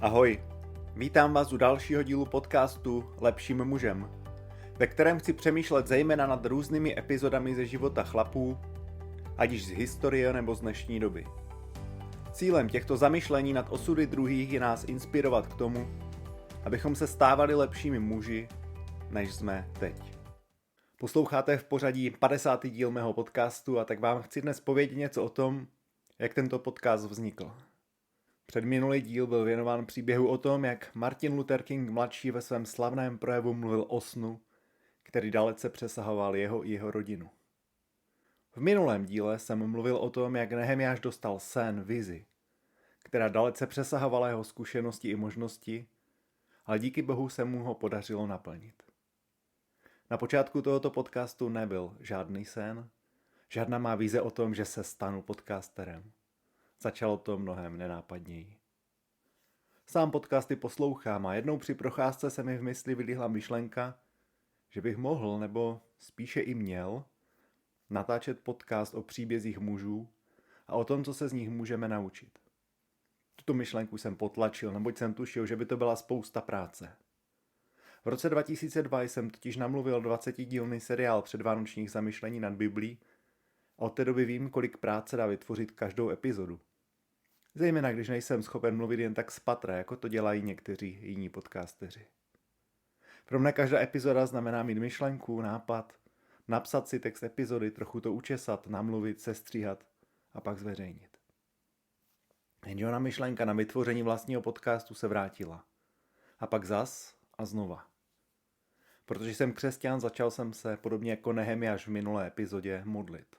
Ahoj, vítám vás u dalšího dílu podcastu Lepším mužem, ve kterém chci přemýšlet zejména nad různými epizodami ze života chlapů, ať již z historie nebo z dnešní doby. Cílem těchto zamyšlení nad osudy druhých je nás inspirovat k tomu, abychom se stávali lepšími muži, než jsme teď. Posloucháte v pořadí 50. díl mého podcastu a tak vám chci dnes povědět něco o tom, jak tento podcast vznikl. Předminulý díl byl věnován příběhu o tom, jak Martin Luther King mladší ve svém slavném projevu mluvil o snu, který dalece přesahoval jeho i jeho rodinu. V minulém díle jsem mluvil o tom, jak Nehemiáš dostal sen, vizi, která dalece přesahovala jeho zkušenosti i možnosti, ale díky Bohu se mu ho podařilo naplnit. Na počátku tohoto podcastu nebyl žádný sen, žádná má vize o tom, že se stanu podcasterem. Začalo to mnohem nenápadněji. Sám podcasty poslouchám a jednou při procházce se mi v mysli vylihla myšlenka, že bych mohl, nebo spíše i měl, natáčet podcast o příbězích mužů a o tom, co se z nich můžeme naučit. Tuto myšlenku jsem potlačil, neboť jsem tušil, že by to byla spousta práce. V roce 2002 jsem totiž namluvil 20-dílný seriál předvánočních zamyšlení nad Biblí a od té doby vím, kolik práce dá vytvořit každou epizodu. Zejména když nejsem schopen mluvit jen tak z patra, jako to dělají někteří jiní podcasteři. Pro mne každá epizoda znamená mít myšlenku, nápad, napsat si text epizody, trochu to učesat, namluvit, sestříhat a pak zveřejnit. Jenže ona myšlenka na vytvoření vlastního podcastu se vrátila. A pak zas a znova. Protože jsem křesťan, začal jsem se, podobně jako Nehemiáš v minulé epizodě, modlit.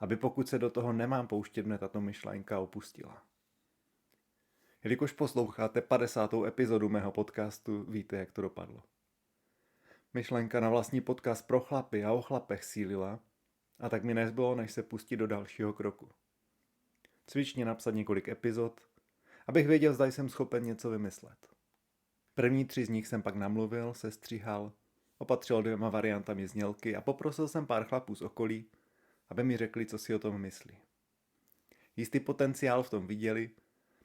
Aby pokud se do toho nemám pouštět, mne tato myšlenka opustila. Jelikož posloucháte 50. epizodu mého podcastu, víte, jak to dopadlo. Myšlenka na vlastní podcast pro chlapy a o chlapech sílila a tak mi nezbylo, než se pustit do dalšího kroku. Cvičně napsat několik epizod, abych věděl, zda jsem schopen něco vymyslet. První 3 z nich jsem pak namluvil, sestříhal, opatřil 2 variantami znělky a poprosil jsem pár chlapů z okolí, aby mi řekli, co si o tom myslí. Jistý potenciál v tom viděli,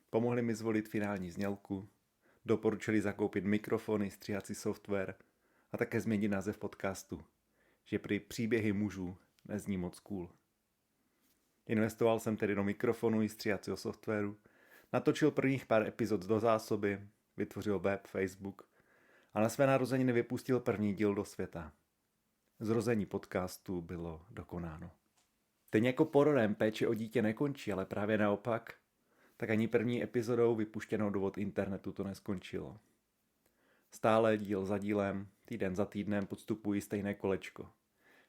pomohli mi zvolit finální znělku, doporučili zakoupit mikrofony, stříhací software a také změnit název podcastu, že prý příběhy mužů nezní moc cool. Investoval jsem tedy do mikrofonu i stříhacího softwaru, natočil prvních pár epizod do zásoby, vytvořil web, Facebook a na své narozeniny vypustil první díl do světa. Zrození podcastu bylo dokonáno. Stejně jako porodem péče o dítě nekončí, ale právě naopak, tak ani první epizodou vypuštěnou do internetu to neskončilo. Stále díl za dílem, týden za týdnem podstupují stejné kolečko.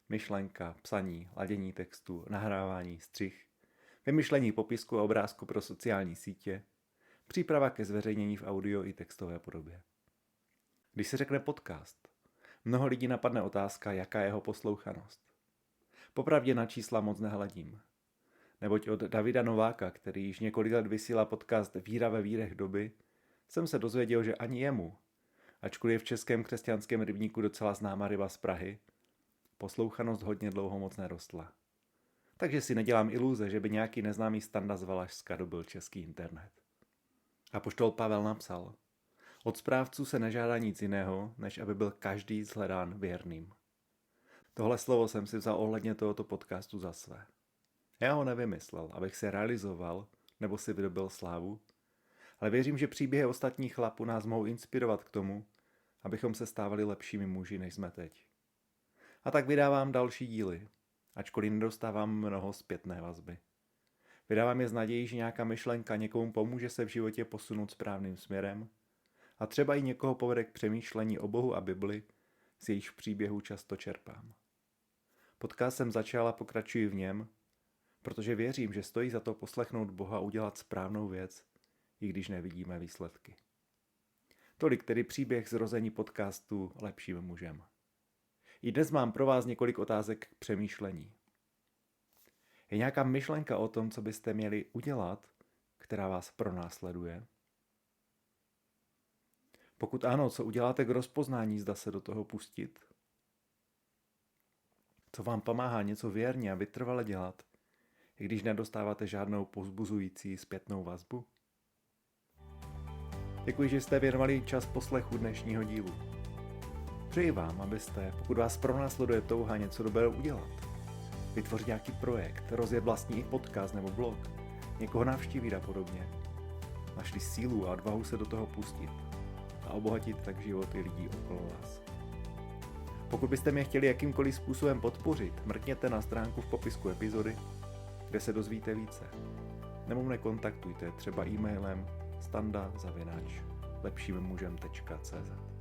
Myšlenka, psaní, ladění textu, nahrávání, střih, vymyšlení popisku a obrázku pro sociální sítě, příprava ke zveřejnění v audio i textové podobě. Když se řekne podcast, mnoho lidí napadne otázka, jaká je jeho poslouchanost. Popravdě na čísla moc nehledím. Neboť od Davida Nováka, který již několik let vysílá podcast Víra ve vírech doby, jsem se dozvěděl, že ani jemu, ačkoliv je v českém křesťanském rybníku docela známá ryba z Prahy, poslouchanost hodně dlouho moc nerostla. Takže si nedělám iluze, že by nějaký neznámý Standa z Valašska dobil český internet. Apoštol Pavel napsal: od správců se nežádá nic jiného, než aby byl každý shledán věrným. Tohle slovo jsem si vzal ohledně tohoto podcastu za své. Já ho nevymyslel, abych se realizoval nebo si vydobil slávu, ale věřím, že příběhy ostatních chlapů nás mohou inspirovat k tomu, abychom se stávali lepšími muži, než jsme teď. A tak vydávám další díly, ačkoliv nedostávám mnoho zpětné vazby. Vydávám je s nadějí, že nějaká myšlenka někomu pomůže se v životě posunout správným směrem a třeba i někoho povede k přemýšlení o Bohu a Bibli, z jejíž příběhů často čerpám. Podcast jsem začal a pokračuji v něm, protože věřím, že stojí za to poslechnout Boha a udělat správnou věc, i když nevidíme výsledky. Tolik tedy příběh zrození podcastu Lepším mužem. I dnes mám pro vás několik otázek k přemýšlení. Je nějaká myšlenka o tom, co byste měli udělat, která vás pronásleduje? Pokud ano, co uděláte k rozpoznání, zda se do toho pustit? Co vám pomáhá něco věrně a vytrvale dělat, i když nedostáváte žádnou povzbuzující zpětnou vazbu? Děkuji, že jste věnovali čas poslechu dnešního dílu. Přeji vám, abyste, pokud vás pronásleduje touha něco dobrého udělat, vytvořit nějaký projekt, rozjet vlastní podcast nebo blog, někoho navštívit a podobně, našli sílu a odvahu se do toho pustit a obohatit tak životy lidí okolo vás. Pokud byste mě chtěli jakýmkoliv způsobem podpořit, mrkněte na stránku v popisku epizody, kde se dozvíte více. Nebo mne kontaktujte třeba e-mailem standa@lepšimmužem.cz.